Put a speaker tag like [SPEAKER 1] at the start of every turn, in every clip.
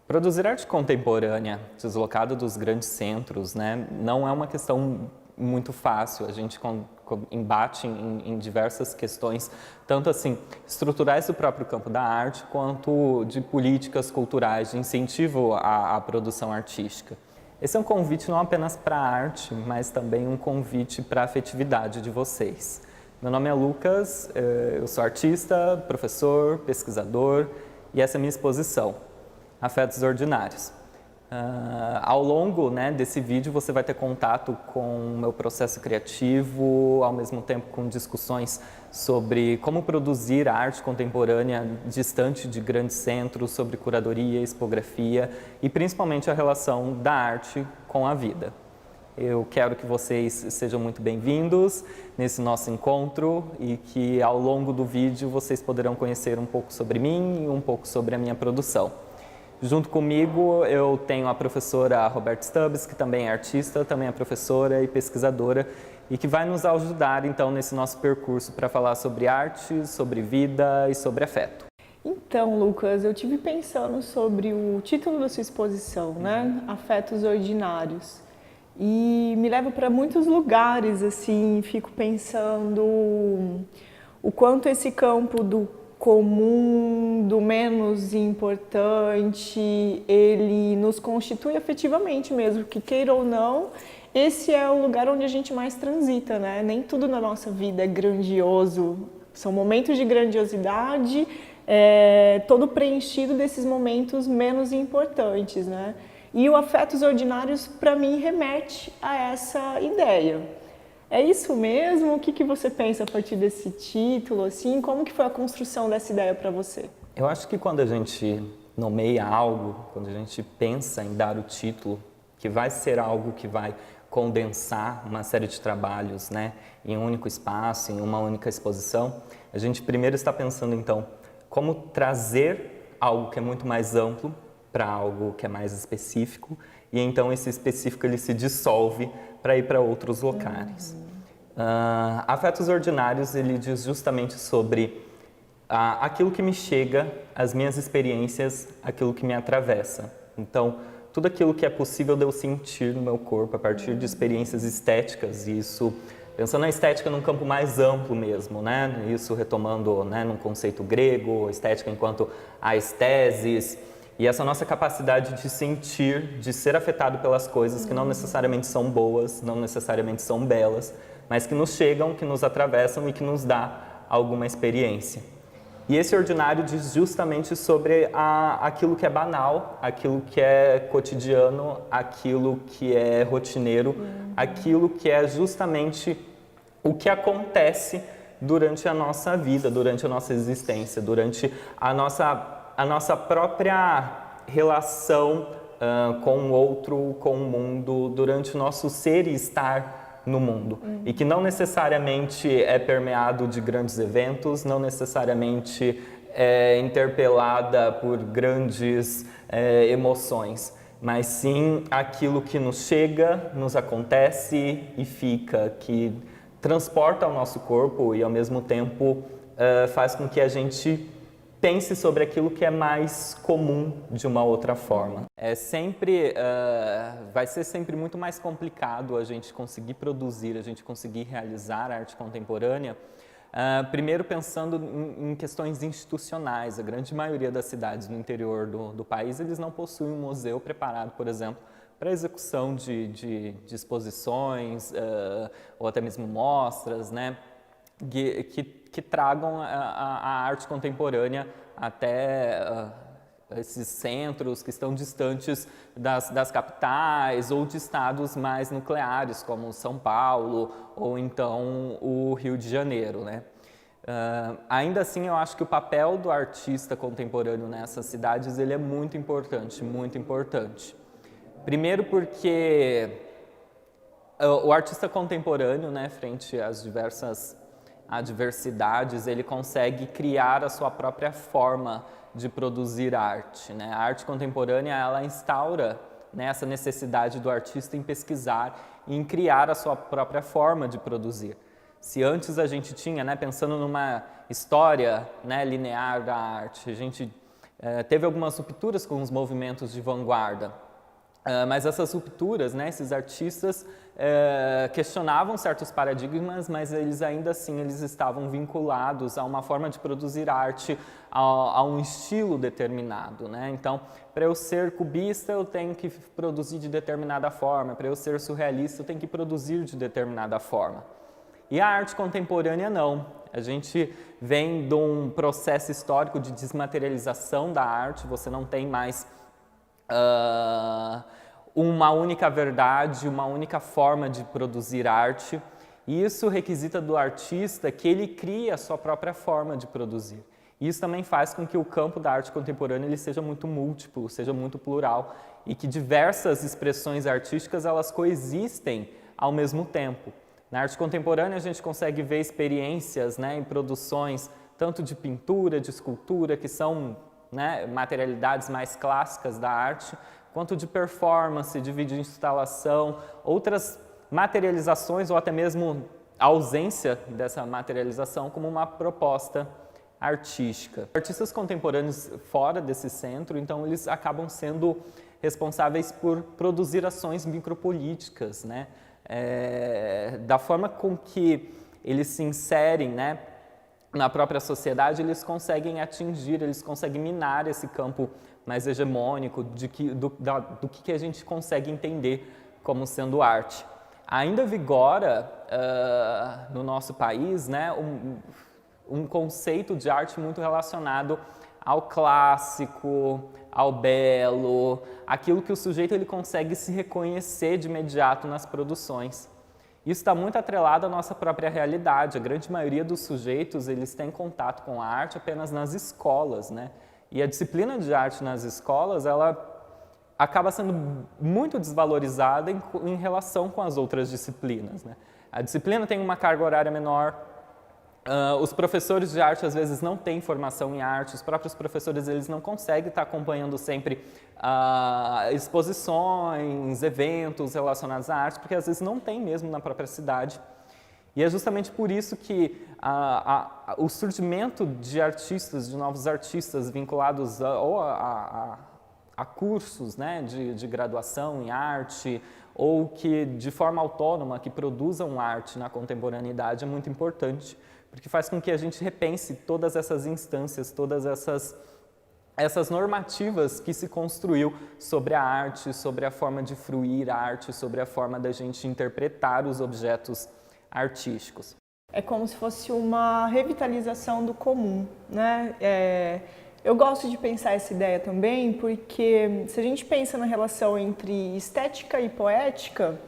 [SPEAKER 1] Produzir arte contemporânea, deslocado dos grandes centros, né, não é uma questão muito fácil. A gente embate em diversas questões, tanto assim estruturais do próprio campo da arte, quanto de políticas culturais, de incentivo à produção artística. Esse é um convite não apenas para a arte, mas também um convite para a afetividade de vocês. Meu nome é Lucas, eu sou artista, professor, pesquisador, e essa é a minha exposição, Afetos Ordinários. Ao longo, desse vídeo você vai ter contato com o meu processo criativo, ao mesmo tempo com discussões sobre como produzir arte contemporânea distante de grandes centros, sobre curadoria, expografia e principalmente a relação da arte com a vida. Eu quero que vocês sejam muito bem-vindos nesse nosso encontro e que ao longo do vídeo vocês poderão conhecer um pouco sobre mim e um pouco sobre a minha produção. Junto comigo eu tenho a professora Roberta Stubbs, que também é artista, também é professora e pesquisadora e que vai nos ajudar então nesse nosso percurso para falar sobre arte, sobre vida e sobre afeto.
[SPEAKER 2] Então, Lucas, eu tive pensando sobre o título da sua exposição, Afetos Ordinários. E me leva para muitos lugares, assim, fico pensando o quanto esse campo do comum, do menos importante, ele nos constitui afetivamente mesmo, que queira ou não, esse é o lugar onde a gente mais transita, né? Nem tudo na nossa vida é grandioso, são momentos de grandiosidade, todo preenchido desses momentos menos importantes, né? E o Afetos Ordinários, para mim, remete a essa ideia. É isso mesmo? O que você pensa a partir desse título? Assim? Como que foi a construção dessa ideia para você?
[SPEAKER 1] Eu acho que quando a gente nomeia algo, quando a gente pensa em dar o título, que vai ser algo que vai condensar uma série de trabalhos, em um único espaço, em uma única exposição, a gente primeiro está pensando, então, como trazer algo que é muito mais amplo para algo que é mais específico, e então esse específico ele se dissolve para ir para outros locais. Afetos Ordinários, ele diz justamente sobre aquilo que me chega, as minhas experiências, aquilo que me atravessa. Então, tudo aquilo que é possível de eu sentir no meu corpo a partir de experiências estéticas, e isso, pensando na estética num campo mais amplo mesmo, isso retomando num conceito grego, estética enquanto aesthesis, e essa nossa capacidade de sentir, de ser afetado pelas coisas que não necessariamente são boas, não necessariamente são belas, mas que nos chegam, que nos atravessam e que nos dá alguma experiência. E esse ordinário diz justamente sobre aquilo que é banal, aquilo que é cotidiano, aquilo que é rotineiro, aquilo que é justamente o que acontece durante a nossa vida, durante a nossa existência, durante a nossa própria relação com o outro, com o mundo, durante o nosso ser e estar no mundo. E que não necessariamente é permeado de grandes eventos, não necessariamente é interpelada por grandes emoções, mas sim aquilo que nos chega, nos acontece e fica, que transporta o nosso corpo e ao mesmo tempo faz com que a gente pense sobre aquilo que é mais comum de uma outra forma. Vai ser sempre muito mais complicado a gente conseguir produzir, a gente conseguir realizar arte contemporânea, primeiro pensando em questões institucionais. A grande maioria das cidades no interior do país, eles não possuem um museu preparado, por exemplo, para execução de exposições ou até mesmo mostras, que tragam a arte contemporânea até esses centros que estão distantes das capitais ou de estados mais nucleares, como São Paulo ou então o Rio de Janeiro, ainda assim, eu acho que o papel do artista contemporâneo nessas cidades ele é muito importante, muito importante. Primeiro porque o artista contemporâneo, frente às diversas adversidades, ele consegue criar a sua própria forma de produzir arte. A arte contemporânea, ela instaura essa necessidade do artista em pesquisar e em criar a sua própria forma de produzir. Se antes a gente tinha, pensando numa história linear da arte, a gente teve algumas rupturas com os movimentos de vanguarda, mas essas rupturas, né, esses artistas questionavam certos paradigmas, mas eles ainda assim eles estavam vinculados a uma forma de produzir arte, a um estilo determinado, né? Então, para eu ser cubista, eu tenho que produzir de determinada forma, para eu ser surrealista, eu tenho que produzir de determinada forma. E a arte contemporânea não. A gente vem de um processo histórico de desmaterialização da arte, você não tem mais uma única verdade, uma única forma de produzir arte. E isso requisita do artista que ele crie a sua própria forma de produzir. Isso também faz com que o campo da arte contemporânea ele seja muito múltiplo, seja muito plural e que diversas expressões artísticas elas coexistem ao mesmo tempo. Na arte contemporânea a gente consegue ver experiências, né, em produções tanto de pintura, de escultura, que são, né, materialidades mais clássicas da arte, quanto de performance, de vídeo instalação, outras materializações ou até mesmo a ausência dessa materialização como uma proposta artística. Artistas contemporâneos fora desse centro, então eles acabam sendo responsáveis por produzir ações micropolíticas, né? Da forma com que eles se inserem, né, na própria sociedade, eles conseguem atingir, eles conseguem minar esse campo mais hegemônico do que a gente consegue entender como sendo arte. Ainda vigora no nosso país, né, um conceito de arte muito relacionado ao clássico, ao belo, aquilo que o sujeito ele consegue se reconhecer de imediato nas produções. Isso está muito atrelado à nossa própria realidade. A grande maioria dos sujeitos eles têm contato com a arte apenas nas escolas, né? E a disciplina de arte nas escolas ela acaba sendo muito desvalorizada em relação com as outras disciplinas, né? A disciplina tem uma carga horária menor. Os professores de arte às vezes não têm formação em arte, os próprios professores eles não conseguem estar acompanhando sempre exposições, eventos relacionados à arte, porque às vezes não tem mesmo na própria cidade. E é justamente por isso que o surgimento de artistas, de novos artistas vinculados a cursos, né, de graduação em arte, ou que de forma autônoma que produzam arte na contemporaneidade é muito importante, porque faz com que a gente repense todas essas instâncias, todas essas normativas que se construiu sobre a arte, sobre a forma de fruir a arte, sobre a forma da gente interpretar os objetos artísticos.
[SPEAKER 2] É como se fosse uma revitalização do comum, né? Eu gosto de pensar essa ideia também porque se a gente pensa na relação entre estética e poética,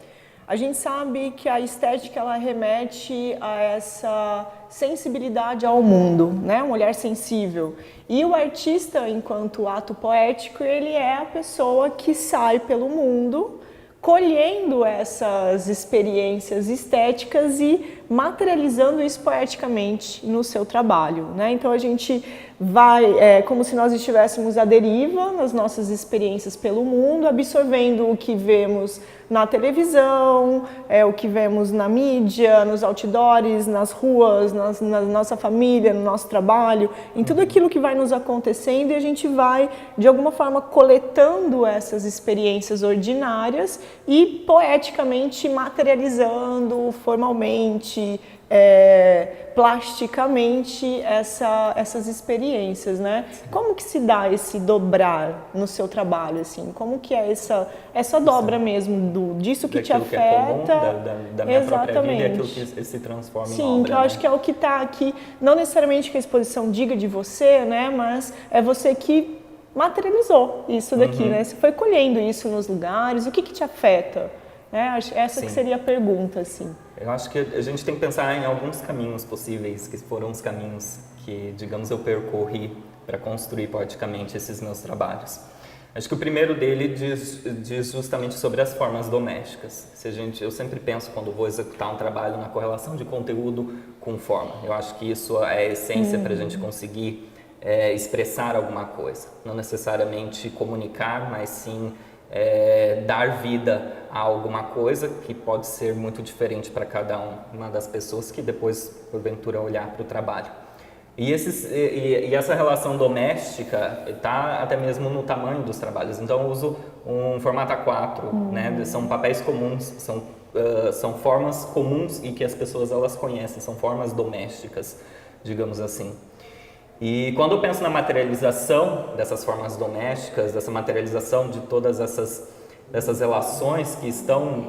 [SPEAKER 2] a gente sabe que a estética ela remete a essa sensibilidade ao mundo, né? Um olhar sensível. E o artista, enquanto ato poético, ele é a pessoa que sai pelo mundo colhendo essas experiências estéticas e materializando isso poeticamente no seu trabalho, né? Então a gente vai, como se nós estivéssemos à deriva nas nossas experiências pelo mundo, absorvendo o que vemos na televisão, o que vemos na mídia, nos outdoors, nas ruas, na nossa família, no nosso trabalho, em tudo aquilo que vai nos acontecendo, e a gente vai, de alguma forma, coletando essas experiências ordinárias e poeticamente materializando formalmente, plasticamente essas experiências, né? Como que se dá esse dobrar no seu trabalho, assim? Como que é essa dobra mesmo disso que te afeta?
[SPEAKER 1] Que é comum, da minha própria vida, é aquilo que se transforma em obra.
[SPEAKER 2] Sim, que eu acho que é o que está aqui, não necessariamente que a exposição diga de você, né? Mas é você que materializou isso daqui, né? Você foi colhendo isso nos lugares, o que te afeta? Essa que seria a pergunta, assim.
[SPEAKER 1] Eu acho que a gente tem que pensar em alguns caminhos possíveis, que foram os caminhos que, digamos, eu percorri para construir poeticamente esses meus trabalhos. Acho que o primeiro dele diz justamente sobre as formas domésticas. Eu sempre penso, quando vou executar um trabalho, na correlação de conteúdo com forma. Eu acho que isso é a essência para a gente conseguir expressar alguma coisa. Não necessariamente comunicar, mas sim dar vida a alguma coisa que pode ser muito diferente para cada uma das pessoas que depois, porventura, olhar para o trabalho. E essa relação doméstica está até mesmo no tamanho dos trabalhos. Então, eu uso um formato A4, né? São papéis comuns, são formas comuns e que as pessoas elas conhecem, são formas domésticas, digamos assim. E quando eu penso na materialização dessas formas domésticas, dessa materialização de todas dessas relações que estão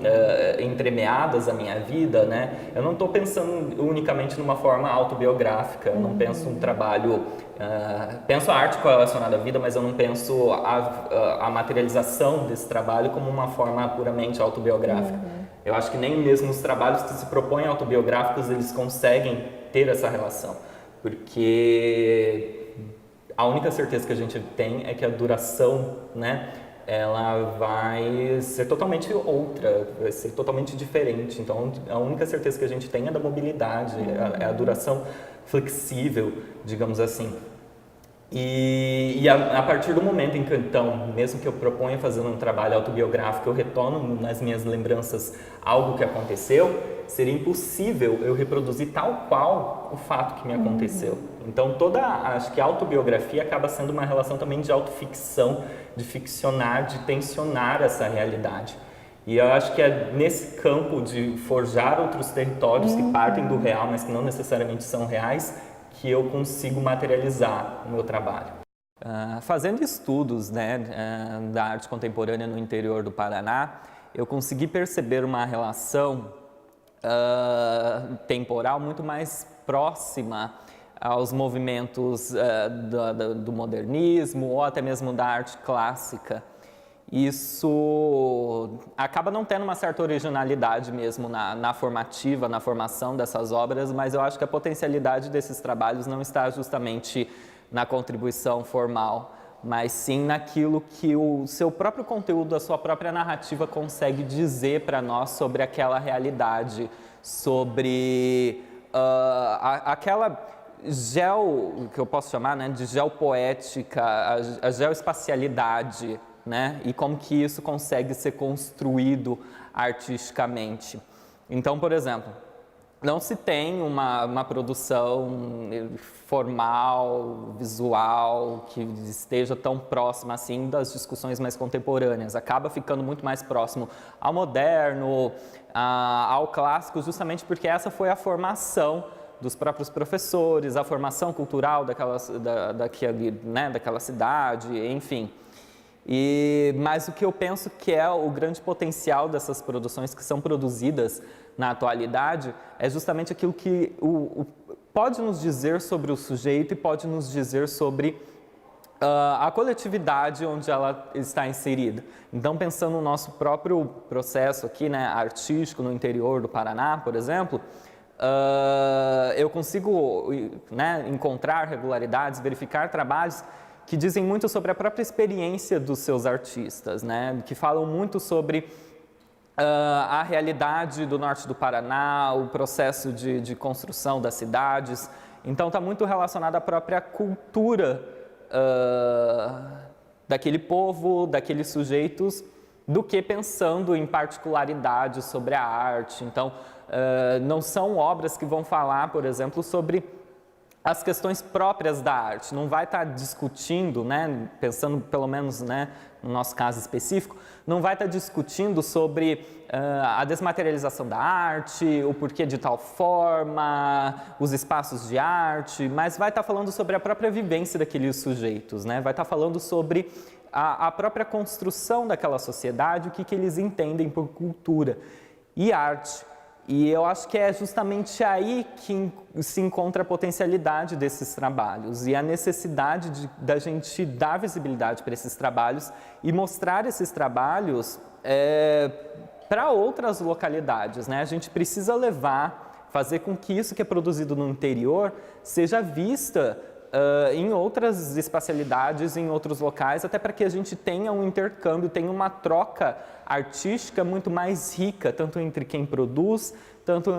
[SPEAKER 1] entremeadas à minha vida, né? Eu não estou pensando unicamente numa forma autobiográfica, eu não penso um trabalho, penso a arte relacionada à vida, mas eu não penso a materialização desse trabalho como uma forma puramente autobiográfica. Eu acho que nem mesmo os trabalhos que se propõem autobiográficos, eles conseguem ter essa relação, porque a única certeza que a gente tem é que a duração, né? Ela vai ser totalmente outra, vai ser totalmente diferente. Então, a única certeza que a gente tem é da mobilidade, é a duração flexível, digamos assim. E a partir do momento em que, então, mesmo que eu proponha fazer um trabalho autobiográfico, eu retorno nas minhas lembranças algo que aconteceu, seria impossível eu reproduzir tal qual o fato que me aconteceu. Então, acho que a autobiografia acaba sendo uma relação também de autoficção, de ficcionar, de tensionar essa realidade. E eu acho que é nesse campo de forjar outros territórios que partem do real, mas que não necessariamente são reais, que eu consigo materializar o meu trabalho. Fazendo estudos, né, da arte contemporânea no interior do Paraná, eu consegui perceber uma relação temporal muito mais próxima aos movimentos do modernismo ou até mesmo da arte clássica. Isso acaba não tendo uma certa originalidade mesmo na formativa, na formação dessas obras, mas eu acho que a potencialidade desses trabalhos não está justamente na contribuição formal, mas sim naquilo que o seu próprio conteúdo, a sua própria narrativa consegue dizer para nós sobre aquela realidade, sobre aquela que eu posso chamar, né, de geopoética, a geoespacialidade, né, e como que isso consegue ser construído artisticamente. Então, por exemplo, não se tem uma produção formal, visual, que esteja tão próxima assim das discussões mais contemporâneas. Acaba ficando muito mais próximo ao moderno, ao clássico, justamente porque essa foi a formação dos próprios professores, a formação cultural daquela cidade, enfim. Mas o que eu penso que é o grande potencial dessas produções que são produzidas na atualidade é justamente aquilo que pode nos dizer sobre o sujeito e pode nos dizer sobre a coletividade onde ela está inserida. Então, pensando no nosso próprio processo aqui, né, artístico no interior do Paraná, por exemplo, eu consigo, né, encontrar regularidades, verificar trabalhos que dizem muito sobre a própria experiência dos seus artistas, né, que falam muito sobre a realidade do norte do Paraná, o processo de construção das cidades. Então, está muito relacionado à própria cultura daquele povo, daqueles sujeitos, do que pensando em particularidades sobre a arte. Então, não são obras que vão falar, por exemplo, sobre as questões próprias da arte. Não vai estar discutindo, né, pensando pelo menos, né, no nosso caso específico, não vai estar discutindo sobre a desmaterialização da arte, o porquê de tal forma, os espaços de arte, mas vai estar falando sobre a própria vivência daqueles sujeitos, né? Vai estar falando sobre a própria construção daquela sociedade, o que eles entendem por cultura e arte. E eu acho que é justamente aí que se encontra a potencialidade desses trabalhos e a necessidade da gente dar visibilidade para esses trabalhos e mostrar esses trabalhos para outras localidades, né? A gente precisa fazer com que isso que é produzido no interior seja vista em outras espacialidades, em outros locais, até para que a gente tenha um intercâmbio, tenha uma troca artística muito mais rica, tanto entre quem produz, tanto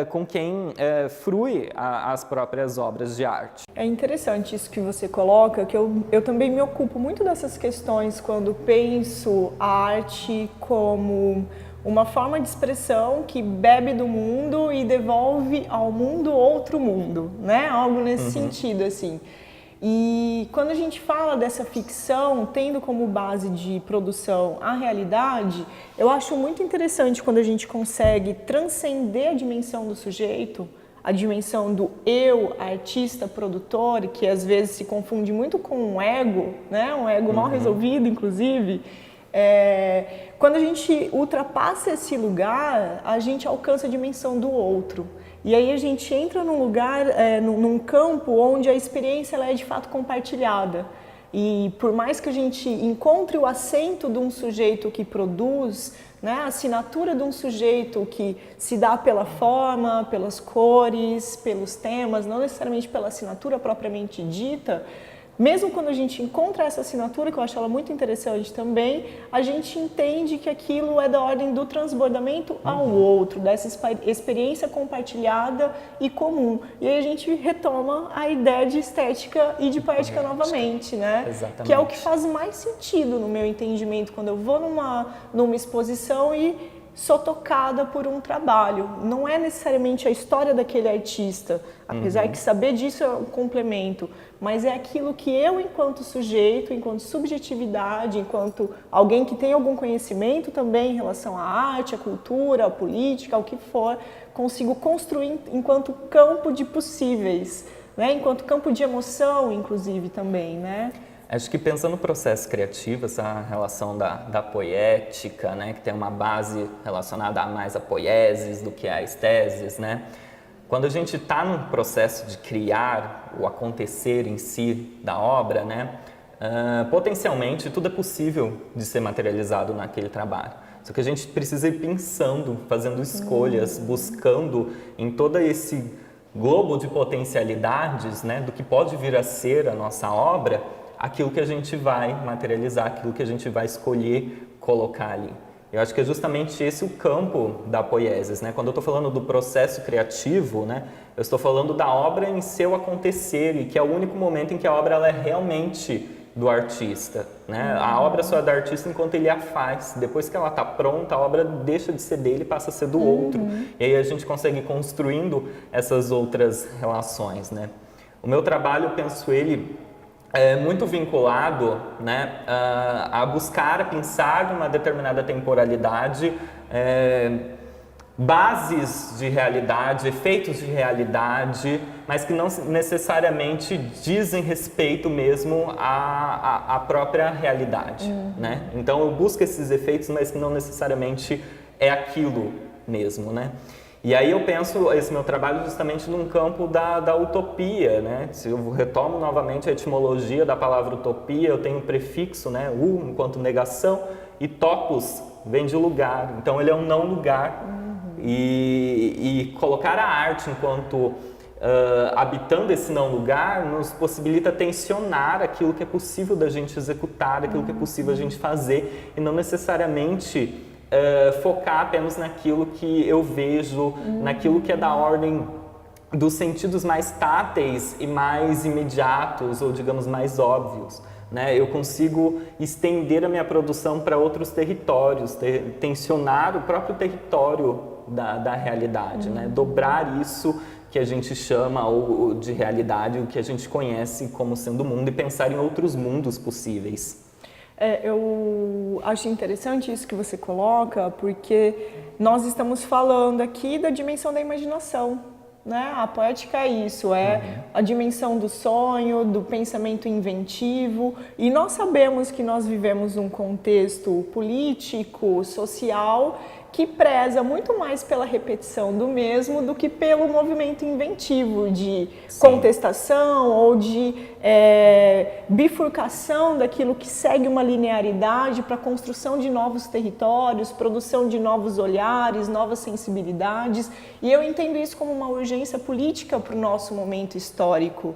[SPEAKER 1] com quem frui as próprias obras de arte.
[SPEAKER 2] É interessante isso que você coloca, que eu também me ocupo muito dessas questões quando penso a arte como uma forma de expressão que bebe do mundo e devolve ao mundo outro mundo, né? Algo nesse sentido, assim. E quando a gente fala dessa ficção, tendo como base de produção a realidade, eu acho muito interessante quando a gente consegue transcender a dimensão do sujeito, a dimensão do eu, artista, produtor, que às vezes se confunde muito com um ego, né? Um ego mal resolvido, inclusive. Quando a gente ultrapassa esse lugar, a gente alcança a dimensão do outro. E aí a gente entra num lugar, num campo onde a experiência ela é de fato compartilhada. E por mais que a gente encontre o acento de um sujeito que produz, né, a assinatura de um sujeito que se dá pela forma, pelas cores, pelos temas, não necessariamente pela assinatura propriamente dita, mesmo quando a gente encontra essa assinatura, que eu acho ela muito interessante também, a gente entende que aquilo é da ordem do transbordamento ao outro, dessa experiência compartilhada e comum. E aí a gente retoma a ideia de estética e de poética novamente, né?
[SPEAKER 1] Exatamente.
[SPEAKER 2] Que é o que faz mais sentido no meu entendimento, quando eu vou numa exposição e sou tocada por um trabalho. Não é necessariamente a história daquele artista, apesar que saber disso é um complemento, mas é aquilo que eu, enquanto sujeito, enquanto subjetividade, enquanto alguém que tem algum conhecimento também em relação à arte, à cultura, à política, ao que for, consigo construir enquanto campo de possíveis, né? Enquanto campo de emoção, inclusive, também, né?
[SPEAKER 1] Acho que pensando no processo criativo, essa relação da poética, né, que tem uma base relacionada mais a poieses do que a esteses, né? Quando a gente está num processo de criar o acontecer em si da obra, né, potencialmente tudo é possível de ser materializado naquele trabalho. Só que a gente precisa ir pensando, fazendo escolhas, buscando em todo esse globo de potencialidades, né, do que pode vir a ser a nossa obra, aquilo que a gente vai materializar, aquilo que a gente vai escolher colocar ali. Eu acho que é justamente esse o campo da poiesis, né? Quando eu estou falando do processo criativo, né, eu estou falando da obra em seu acontecer, e que é o único momento em que a obra ela é realmente do artista, né? A obra só é do artista enquanto ele a faz. Depois que ela está pronta, a obra deixa de ser dele e passa a ser do outro. E aí a gente consegue ir construindo essas outras relações, né? O meu trabalho, eu penso ele muito vinculado, né, a buscar, a pensar numa determinada temporalidade, bases de realidade, efeitos de realidade, mas que não necessariamente dizem respeito mesmo à própria realidade, né? Então eu busco esses efeitos, mas que não necessariamente é aquilo mesmo, né? E aí eu penso esse meu trabalho justamente num campo da utopia, né? Se eu retomo novamente a etimologia da palavra utopia, eu tenho o prefixo, né, enquanto negação, e topos vem de lugar, então ele é um não lugar. E colocar a arte enquanto habitando esse não lugar nos possibilita tensionar aquilo que é possível da gente executar, aquilo que é possível a gente fazer, e não necessariamente focar apenas naquilo que eu vejo, naquilo que é da ordem dos sentidos mais táteis e mais imediatos, ou digamos mais óbvios, né? Eu consigo estender a minha produção para outros territórios, tensionar o próprio território da realidade, né? Dobrar isso que a gente chama de realidade, o que a gente conhece como sendo mundo, e pensar em outros mundos possíveis.
[SPEAKER 2] Eu acho interessante isso que você coloca, porque nós estamos falando aqui da dimensão da imaginação, né? A poética é isso, a dimensão do sonho, do pensamento inventivo, e nós sabemos que nós vivemos um contexto político, social, que preza muito mais pela repetição do mesmo do que pelo movimento inventivo de contestação ou de bifurcação daquilo que segue uma linearidade para a construção de novos territórios, produção de novos olhares, novas sensibilidades. E eu entendo isso como uma urgência política para o nosso momento histórico,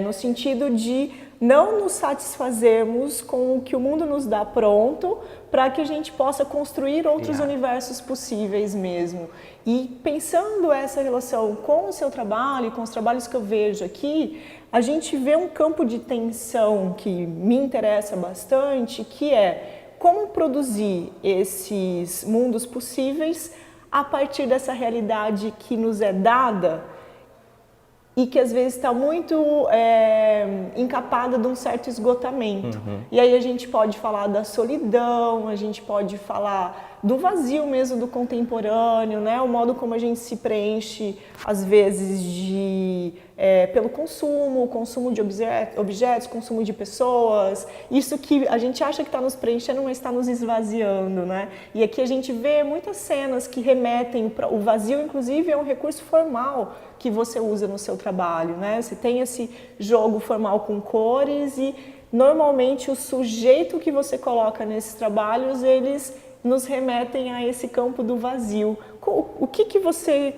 [SPEAKER 2] no sentido de não nos satisfazermos com o que o mundo nos dá pronto, para que a gente possa construir outros universos possíveis mesmo. E pensando essa relação com o seu trabalho, com os trabalhos que eu vejo aqui, a gente vê um campo de tensão que me interessa bastante, que é como produzir esses mundos possíveis a partir dessa realidade que nos é dada e que às vezes está muito encapada de um certo esgotamento. E aí a gente pode falar da solidão, a gente pode falar do vazio mesmo do contemporâneo, né? O modo como a gente se preenche, às vezes, pelo consumo de objetos, consumo de pessoas. Isso que a gente acha que está nos preenchendo, mas está nos esvaziando, né? E aqui a gente vê muitas cenas que remetem para o vazio, inclusive, é um recurso formal que você usa no seu trabalho, né? Você tem esse jogo formal com cores e, normalmente, o sujeito que você coloca nesses trabalhos, eles nos remetem a esse campo do vazio. Como que você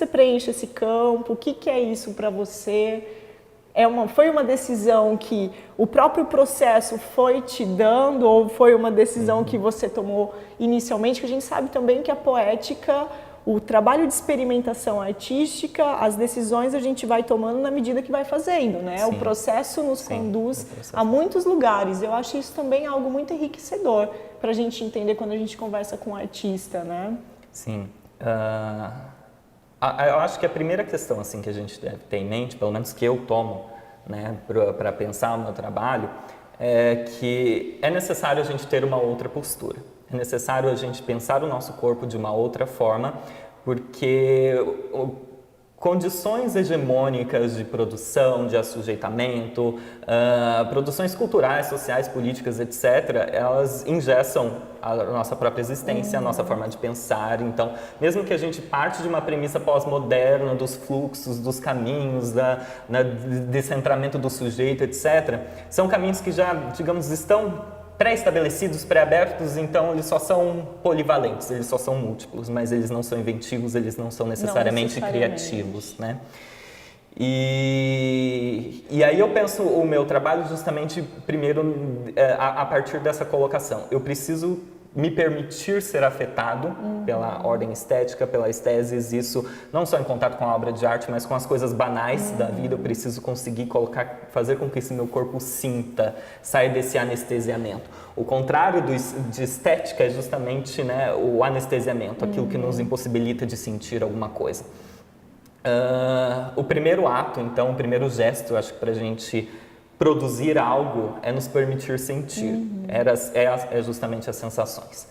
[SPEAKER 2] preenche esse campo? O que é isso para você? Foi uma decisão que o próprio processo foi te dando ou foi uma decisão que você tomou inicialmente? Que a gente sabe também que a poética, o trabalho de experimentação artística, as decisões a gente vai tomando na medida que vai fazendo, né? Sim. O processo nos conduz a muitos lugares. Eu acho isso também algo muito enriquecedor para a gente entender quando a gente conversa com um artista, né?
[SPEAKER 1] Sim. Eu acho que a primeira questão assim, que a gente deve ter em mente, pelo menos que eu tomo, né, para pensar o meu trabalho, é que é necessário a gente ter uma outra postura. É necessário a gente pensar o nosso corpo de uma outra forma, porque condições hegemônicas de produção, de assujeitamento, produções culturais, sociais, políticas, etc., elas engessam a nossa própria existência, a nossa forma de pensar. Então, mesmo que a gente parte de uma premissa pós-moderna, dos fluxos, dos caminhos, descentramento do sujeito, etc., são caminhos que já, digamos, estão pré-estabelecidos, pré-abertos, então eles só são polivalentes, eles só são múltiplos, mas eles não são inventivos, eles não são necessariamente criativos, né? E aí eu penso o meu trabalho justamente, primeiro, a partir dessa colocação. Eu preciso me permitir ser afetado pela ordem estética, pela estesis, isso não só em contato com a obra de arte, mas com as coisas banais da vida. Eu preciso conseguir fazer com que esse meu corpo sinta, saia desse anestesiamento. O contrário de estética é justamente, né, o anestesiamento, aquilo que nos impossibilita de sentir alguma coisa. O primeiro ato, então, o primeiro gesto, eu acho que para a gente produzir algo é nos permitir sentir, é justamente as sensações.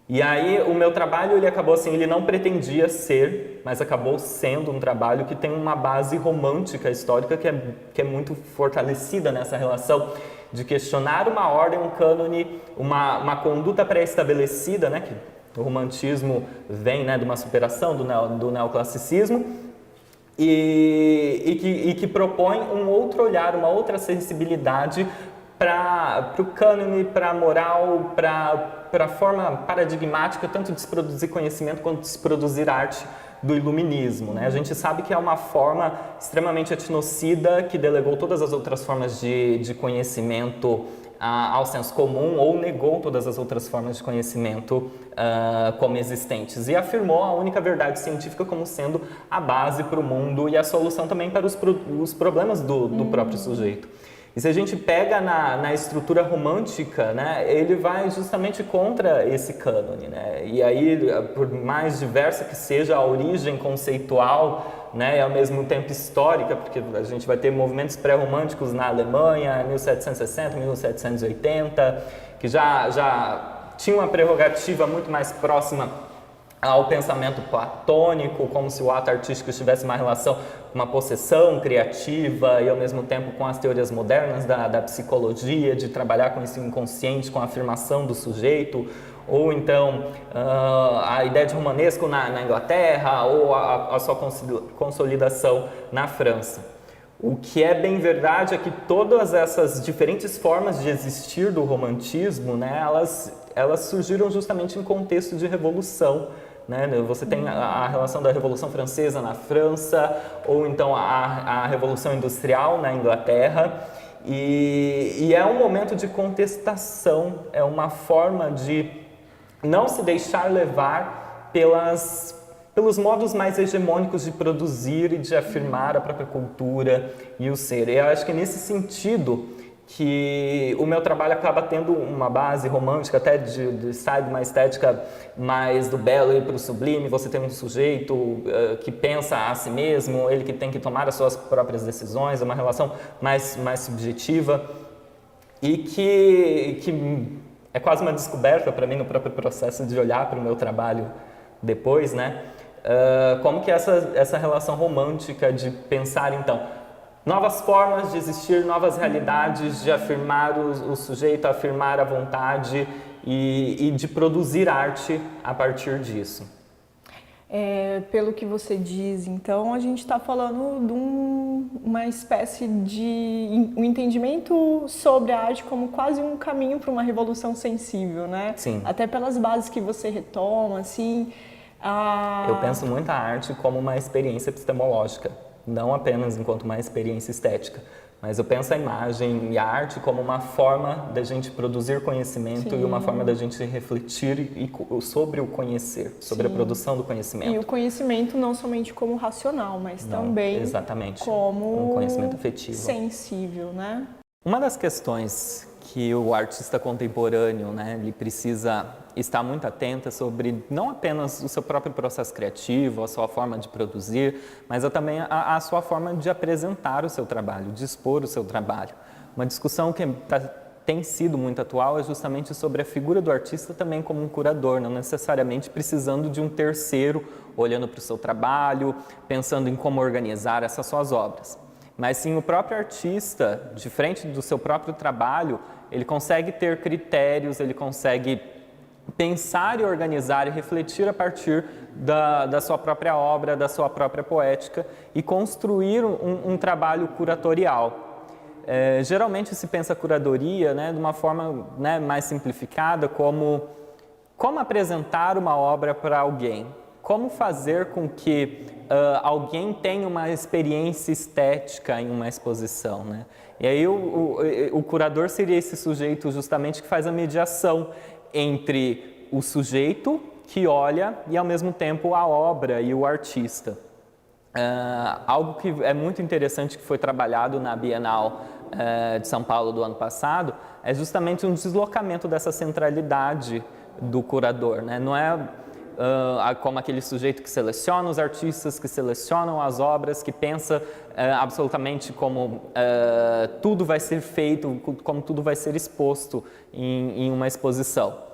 [SPEAKER 1] E aí o meu trabalho, ele acabou assim, ele não pretendia ser, mas acabou sendo um trabalho que tem uma base romântica, histórica, que é muito fortalecida nessa relação de questionar uma ordem, um cânone, uma conduta pré-estabelecida, né, que o romantismo vem, né, de uma superação do neoclassicismo, e que propõe um outro olhar, uma outra sensibilidade para o cânone, para a moral, para a forma paradigmática, tanto de se produzir conhecimento quanto de se produzir arte do iluminismo, né? A gente sabe que é uma forma extremamente etnocida que delegou todas as outras formas de conhecimento ao senso comum ou negou todas as outras formas de conhecimento como existentes e afirmou a única verdade científica como sendo a base para o mundo e a solução também para os problemas do próprio sujeito. E se a gente pega na estrutura romântica, né, ele vai justamente contra esse cânone, né? E aí, por mais diversa que seja a origem conceitual, né, e ao mesmo tempo histórica, porque a gente vai ter movimentos pré-românticos na Alemanha, 1760, 1780, que já tinham uma prerrogativa muito mais próxima ao pensamento platônico, como se o ato artístico tivesse uma relação com uma possessão criativa e ao mesmo tempo com as teorias modernas da psicologia, de trabalhar com esse inconsciente, com a afirmação do sujeito, ou então a ideia de romanesco na Inglaterra, ou a sua consolidação na França. O que é bem verdade é que todas essas diferentes formas de existir do romantismo, né, elas surgiram justamente em contexto de revolução, né? Você tem a relação da Revolução Francesa na França, ou então a Revolução Industrial na Inglaterra, e é um momento de contestação, é uma forma de não se deixar levar pelos modos mais hegemônicos de produzir e de afirmar a própria cultura e o ser. E eu acho que nesse sentido que o meu trabalho acaba tendo uma base romântica, até de sair de uma estética mais do belo e para o sublime. Você tem um sujeito que pensa a si mesmo, ele que tem que tomar as suas próprias decisões, é uma relação mais subjetiva e que é quase uma descoberta para mim no próprio processo de olhar para o meu trabalho depois, né? Como que essa relação romântica de pensar, então, novas formas de existir, novas realidades, de afirmar o sujeito, afirmar a vontade e de produzir arte a partir disso.
[SPEAKER 2] Pelo que você diz, então, a gente está falando de uma espécie de um entendimento sobre a arte como quase um caminho para uma revolução sensível, né?
[SPEAKER 1] Sim.
[SPEAKER 2] Até pelas bases que você retoma, assim...
[SPEAKER 1] Eu penso muito a arte como uma experiência epistemológica, não apenas enquanto uma experiência estética, mas eu penso a imagem e a arte como uma forma da gente produzir conhecimento. Sim. E uma forma da gente refletir sobre o conhecer, sobre Sim. a produção do conhecimento.
[SPEAKER 2] E o conhecimento não somente como racional, mas também
[SPEAKER 1] exatamente.
[SPEAKER 2] Como
[SPEAKER 1] um conhecimento afetivo.
[SPEAKER 2] Sensível, né?
[SPEAKER 1] Uma das questões que o artista contemporâneo, né, ele precisa estar muito atento sobre não apenas o seu próprio processo criativo, a sua forma de produzir, mas também a sua forma de apresentar o seu trabalho, de expor o seu trabalho. Uma discussão que tem sido muito atual é justamente sobre a figura do artista também como um curador, não necessariamente precisando de um terceiro olhando para o seu trabalho, pensando em como organizar essas suas obras. Mas sim o próprio artista, de frente do seu próprio trabalho, ele consegue ter critérios, ele consegue pensar e organizar e refletir a partir da sua própria obra, da sua própria poética e construir um trabalho curatorial. Geralmente se pensa a curadoria, né, de uma forma, né, mais simplificada, como apresentar uma obra para alguém, como fazer com que alguém tenha uma experiência estética em uma exposição, né? E aí o curador seria esse sujeito justamente que faz a mediação entre o sujeito que olha e ao mesmo tempo a obra e o artista. Algo que é muito interessante que foi trabalhado na Bienal de São Paulo do ano passado é justamente um deslocamento dessa centralidade do curador, né? Não é como aquele sujeito que seleciona os artistas, que selecionam as obras, que pensa absolutamente como tudo vai ser feito, como tudo vai ser exposto em uma exposição.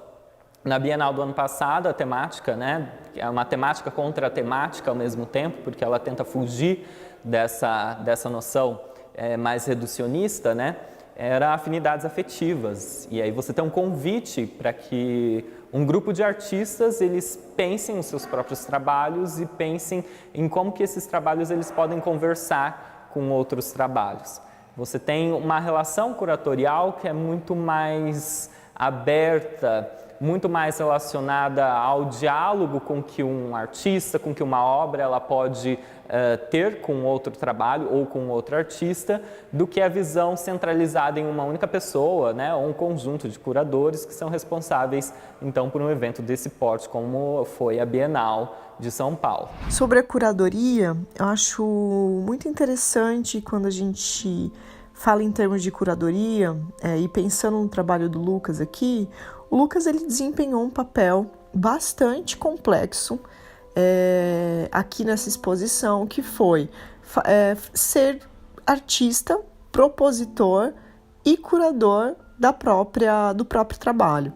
[SPEAKER 1] Na Bienal do ano passado, a temática, né, é uma temática contra a temática ao mesmo tempo, porque ela tenta fugir dessa noção mais reducionista, né, era afinidades afetivas. E aí você tem um convite para que um grupo de artistas, eles pensem os seus próprios trabalhos e pensem em como que esses trabalhos eles podem conversar com outros trabalhos. Você tem uma relação curatorial que é muito mais aberta, muito mais relacionada ao diálogo com que um artista, com que uma obra ela pode ter com outro trabalho ou com outro artista, do que a visão centralizada em uma única pessoa, né, ou um conjunto de curadores que são responsáveis, então, por um evento desse porte, como foi a Bienal de São Paulo.
[SPEAKER 2] Sobre a curadoria, eu acho muito interessante quando a gente fala em termos de curadoria, e pensando no trabalho do Lucas aqui, o Lucas ele desempenhou um papel bastante complexo aqui nessa exposição, que foi ser artista, propositor e curador do próprio trabalho.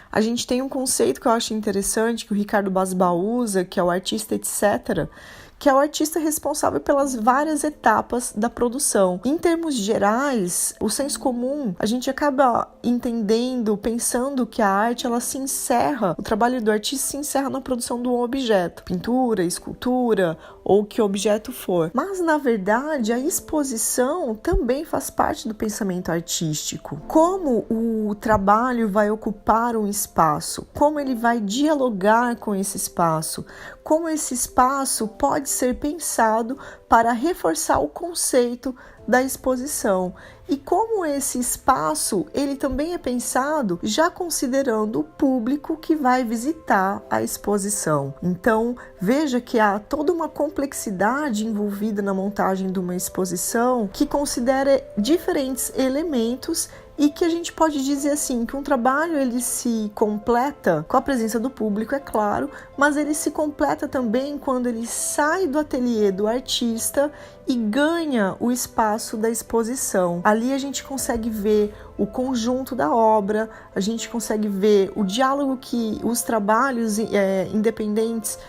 [SPEAKER 2] A gente tem um conceito que eu acho interessante, que o Ricardo Basbá usa, que é o artista etc., que é o artista responsável pelas várias etapas da produção. Em termos gerais, o senso comum, a gente acaba entendendo, pensando que a arte, ela se encerra, o trabalho do artista se encerra na produção de um objeto, pintura, escultura, ou que objeto for. Mas, na verdade, a exposição também faz parte do pensamento artístico. Como o trabalho vai ocupar um espaço, como ele vai dialogar com esse espaço, como esse espaço pode pode ser pensado para reforçar o conceito da exposição. E como esse espaço, ele também é pensado já considerando o público que vai visitar a exposição. Então, veja que há toda uma complexidade envolvida na montagem de uma exposição que considera diferentes elementos e que a gente pode dizer assim, que um trabalho ele se completa com a presença do público, é claro, mas ele se completa também quando ele sai do ateliê do artista e ganha o espaço da exposição. Ali a gente consegue ver o conjunto da obra, a gente consegue ver o diálogo que os trabalhos independentes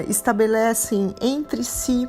[SPEAKER 2] estabelecem entre si,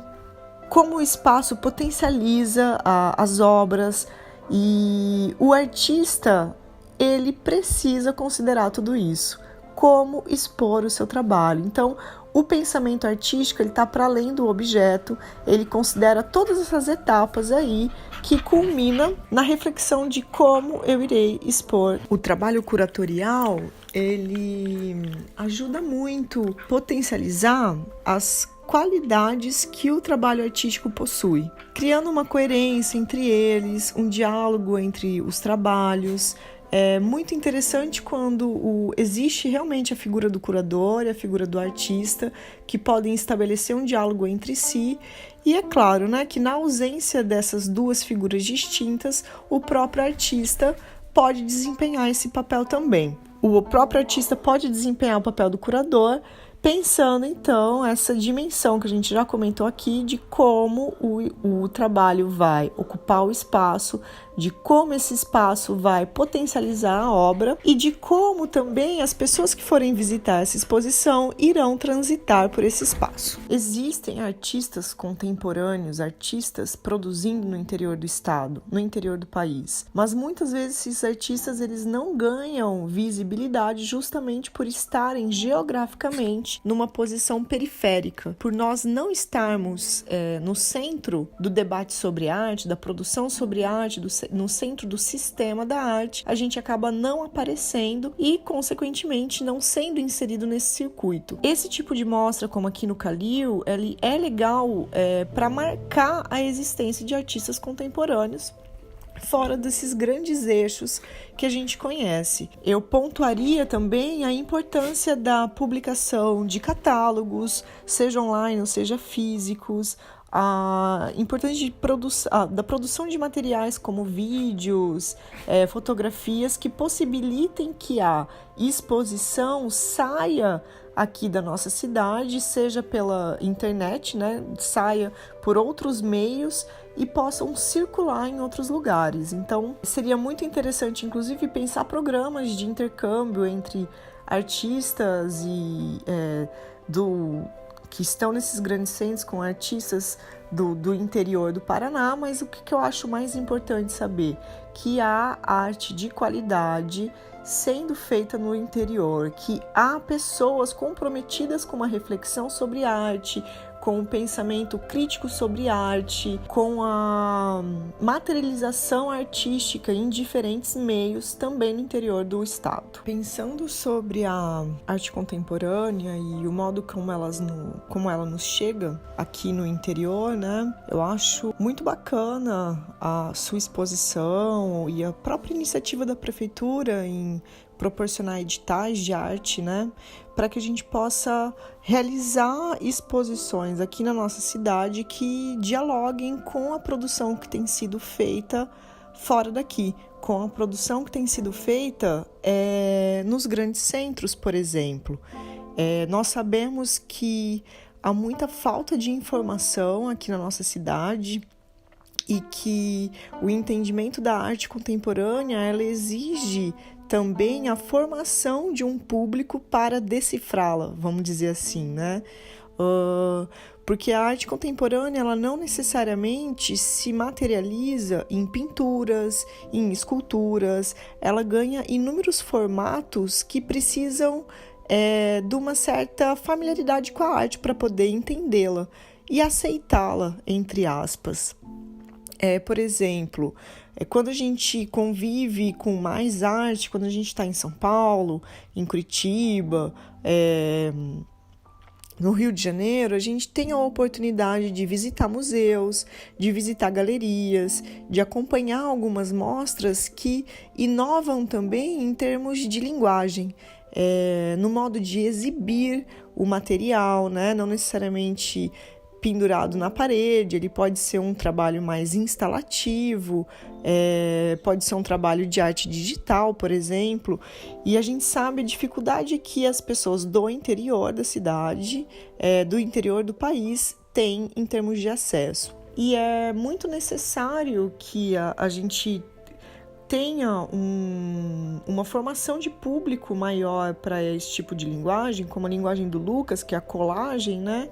[SPEAKER 2] como o espaço potencializa as obras. E o artista, ele precisa considerar tudo isso, como expor o seu trabalho. Então, o pensamento artístico, ele está para além do objeto, ele considera todas essas etapas aí que culmina na reflexão de como eu irei expor. O trabalho curatorial, ele ajuda muito a potencializar as qualidades que o trabalho artístico possui, criando uma coerência entre eles, um diálogo entre os trabalhos. É muito interessante quando existe realmente a figura do curador e a figura do artista, que podem estabelecer um diálogo entre si. E é claro, né, que na ausência dessas duas figuras distintas, o próprio artista pode desempenhar esse papel também. O próprio artista pode desempenhar o papel do curador, pensando, então, essa dimensão que a gente já comentou aqui de como o trabalho vai ocupar o espaço, de como esse espaço vai potencializar a obra e de como também as pessoas que forem visitar essa exposição irão transitar por esse espaço. Existem artistas contemporâneos, artistas produzindo no interior do estado, no interior do país, mas muitas vezes esses artistas eles não ganham visibilidade justamente por estarem geograficamente numa posição periférica, por nós não estarmos no centro do debate sobre arte, da produção sobre arte, no centro do sistema da arte, a gente acaba não aparecendo e, consequentemente, não sendo inserido nesse circuito. Esse tipo de mostra, como aqui no Calil, ele é legal para marcar a existência de artistas contemporâneos fora desses grandes eixos que a gente conhece. Eu pontuaria também a importância da publicação de catálogos, seja online ou seja físicos, a importância da produção de materiais como vídeos, fotografias que possibilitem que a exposição saia aqui da nossa cidade, seja pela internet, né, saia por outros meios e possam circular em outros lugares. Então, seria muito interessante, inclusive, pensar programas de intercâmbio entre artistas que estão nesses grandes centros com artistas do interior do Paraná, mas o que eu acho mais importante saber? Que há arte de qualidade sendo feita no interior, que há pessoas comprometidas com uma reflexão sobre arte, com um pensamento crítico sobre arte, com a materialização artística em diferentes meios também no interior do estado. Pensando sobre a arte contemporânea e o modo como ela nos chega aqui no interior, né? Eu acho muito bacana a sua exposição e a própria iniciativa da prefeitura em proporcionar editais de arte, né, para que a gente possa realizar exposições aqui na nossa cidade que dialoguem com a produção que tem sido feita fora daqui, com a produção que tem sido feita nos grandes centros, por exemplo. Nós sabemos que há muita falta de informação aqui na nossa cidade e que o entendimento da arte contemporânea, ela exige também a formação de um público para decifrá-la, vamos dizer assim, né? Porque a arte contemporânea, ela não necessariamente se materializa em pinturas, em esculturas, ela ganha inúmeros formatos que precisam de uma certa familiaridade com a arte para poder entendê-la e aceitá-la, entre aspas. Por exemplo, quando a gente convive com mais arte, quando a gente está em São Paulo, em Curitiba, no Rio de Janeiro, a gente tem a oportunidade de visitar museus, de visitar galerias, de acompanhar algumas mostras que inovam também em termos de linguagem, no modo de exibir o material, né? Não necessariamente pendurado na parede, ele pode ser um trabalho mais instalativo, pode ser um trabalho de arte digital, por exemplo, e a gente sabe a dificuldade que as pessoas do interior da cidade, do interior do país, têm em termos de acesso. E é muito necessário que a gente tenha uma formação de público maior para esse tipo de linguagem, como a linguagem do Lucas, que é a colagem, né?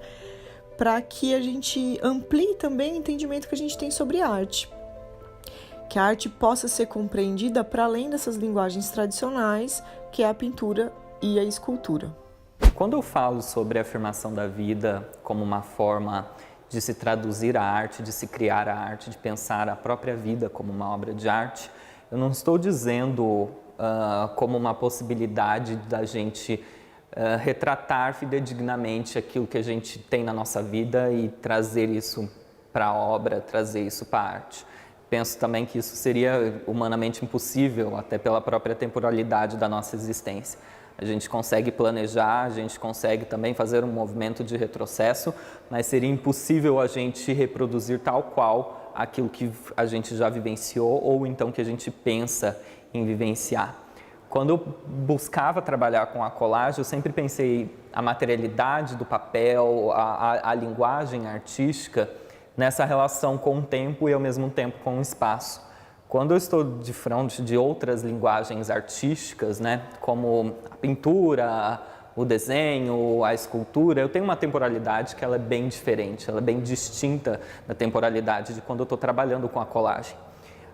[SPEAKER 2] Para que a gente amplie também o entendimento que a gente tem sobre arte. Que a arte possa ser compreendida para além dessas linguagens tradicionais, que é a pintura e a escultura.
[SPEAKER 1] Quando eu falo sobre a afirmação da vida como uma forma de se traduzir a arte, de se criar a arte, de pensar a própria vida como uma obra de arte, eu não estou dizendo como uma possibilidade da gente retratar fidedignamente aquilo que a gente tem na nossa vida e trazer isso para a obra, trazer isso para a arte. Penso também que isso seria humanamente impossível, até pela própria temporalidade da nossa existência. A gente consegue planejar, a gente consegue também fazer um movimento de retrocesso, mas seria impossível a gente reproduzir tal qual aquilo que a gente já vivenciou ou então que a gente pensa em vivenciar. Quando eu buscava trabalhar com a colagem, eu sempre pensei a materialidade do papel, a linguagem artística, nessa relação com o tempo e ao mesmo tempo com o espaço. Quando eu estou de frente de outras linguagens artísticas, né, como a pintura, o desenho, a escultura, eu tenho uma temporalidade que ela é bem diferente, ela é bem distinta da temporalidade de quando eu estou trabalhando com a colagem.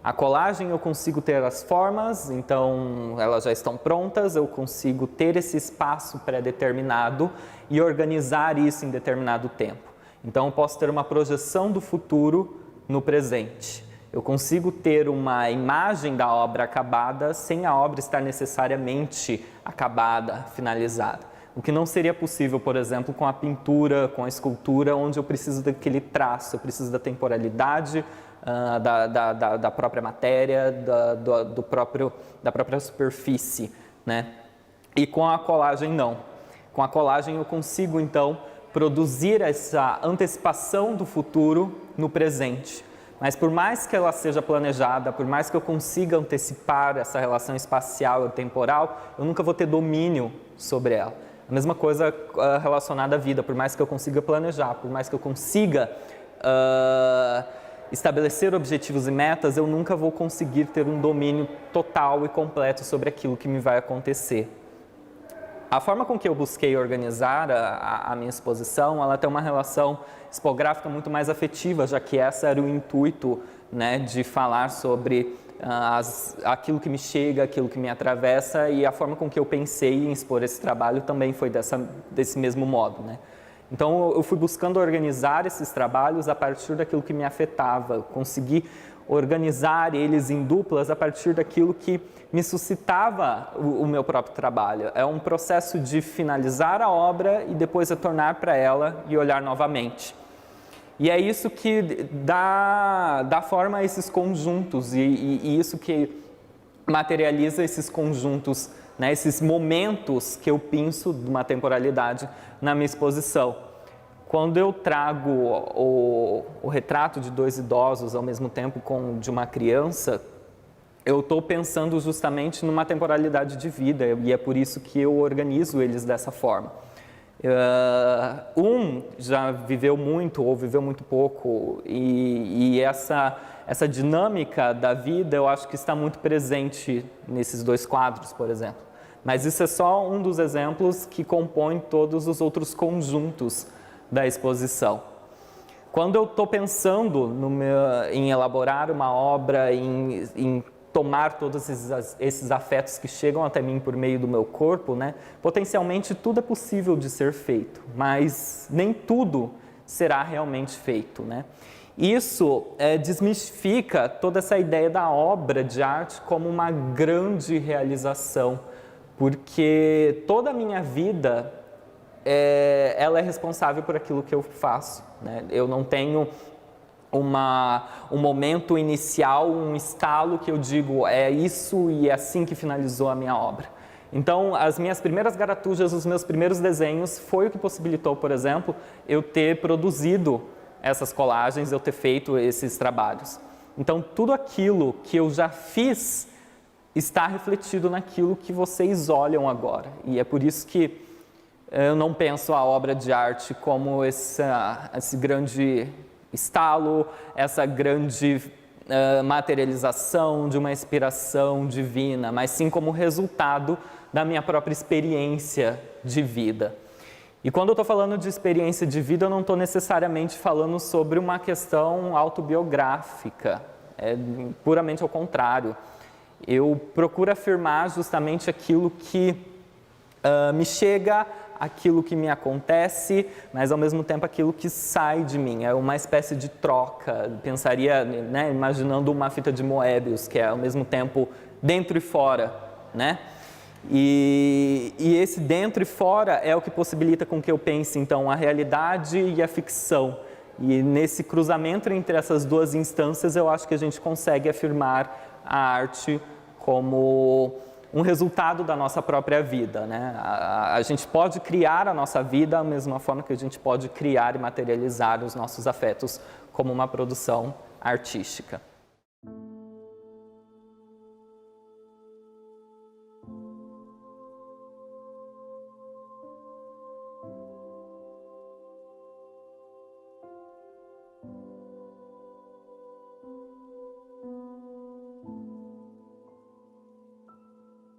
[SPEAKER 1] A colagem eu consigo ter as formas, então elas já estão prontas, eu consigo ter esse espaço pré-determinado e organizar isso em determinado tempo. Então eu posso ter uma projeção do futuro no presente. Eu consigo ter uma imagem da obra acabada sem a obra estar necessariamente acabada, finalizada. O que não seria possível, por exemplo, com a pintura, com a escultura, onde eu preciso daquele traço, eu preciso da temporalidade, da própria matéria, da própria superfície, né? E com a colagem não. Com a colagem eu consigo então produzir essa antecipação do futuro no presente. Mas por mais que ela seja planejada, por mais que eu consiga antecipar essa relação espacial e temporal, eu nunca vou ter domínio sobre ela. A mesma coisa relacionada à vida, por mais que eu consiga planejar, por mais que eu consiga estabelecer objetivos e metas, eu nunca vou conseguir ter um domínio total e completo sobre aquilo que me vai acontecer. A forma com que eu busquei organizar a minha exposição, ela tem uma relação expográfica muito mais afetiva, já que esse era o intuito, né, de falar sobre aquilo que me chega, aquilo que me atravessa, e a forma com que eu pensei em expor esse trabalho também foi desse mesmo modo, né? Então eu fui buscando organizar esses trabalhos a partir daquilo que me afetava, consegui organizar eles em duplas a partir daquilo que me suscitava o meu próprio trabalho. É um processo de finalizar a obra e depois retornar para ela e olhar novamente. E é isso que dá forma a esses conjuntos e isso que materializa esses conjuntos, né, esses momentos que eu pinço de uma temporalidade na minha exposição. Quando eu trago o retrato de dois idosos ao mesmo tempo com de uma criança, eu estou pensando justamente numa temporalidade de vida e é por isso que eu organizo eles dessa forma. Um já viveu muito ou viveu muito pouco e essa dinâmica da vida eu acho que está muito presente nesses dois quadros, por exemplo. Mas isso é só um dos exemplos que compõem todos os outros conjuntos da exposição. Quando eu estou pensando em elaborar uma obra, em tomar todos esses afetos que chegam até mim por meio do meu corpo, né? Potencialmente tudo é possível de ser feito, mas nem tudo será realmente feito, né? Isso desmistifica toda essa ideia da obra de arte como uma grande realização, porque toda a minha vida ela é responsável por aquilo que eu faço, né? Eu não tenho um momento inicial, um estalo que eu digo, é isso e é assim que finalizou a minha obra. Então, as minhas primeiras garatujas, os meus primeiros desenhos, foi o que possibilitou, por exemplo, eu ter produzido essas colagens, eu ter feito esses trabalhos. Então, tudo aquilo que eu já fiz está refletido naquilo que vocês olham agora. E é por isso que eu não penso a obra de arte como esse grande estalo, essa grande materialização de uma inspiração divina, mas sim como resultado da minha própria experiência de vida. E quando eu estou falando de experiência de vida, eu não estou necessariamente falando sobre uma questão autobiográfica, é puramente ao contrário. Eu procuro afirmar justamente aquilo que me chega, aquilo que me acontece, mas ao mesmo tempo aquilo que sai de mim. É uma espécie de troca. Pensaria, né, imaginando uma fita de Moebius, que é ao mesmo tempo dentro e fora, né? E esse dentro e fora é o que possibilita com que eu pense, então, a realidade e a ficção. E nesse cruzamento entre essas duas instâncias, eu acho que a gente consegue afirmar a arte como um resultado da nossa própria vida, né? A gente pode criar a nossa vida da mesma forma que a gente pode criar e materializar os nossos afetos como uma produção artística.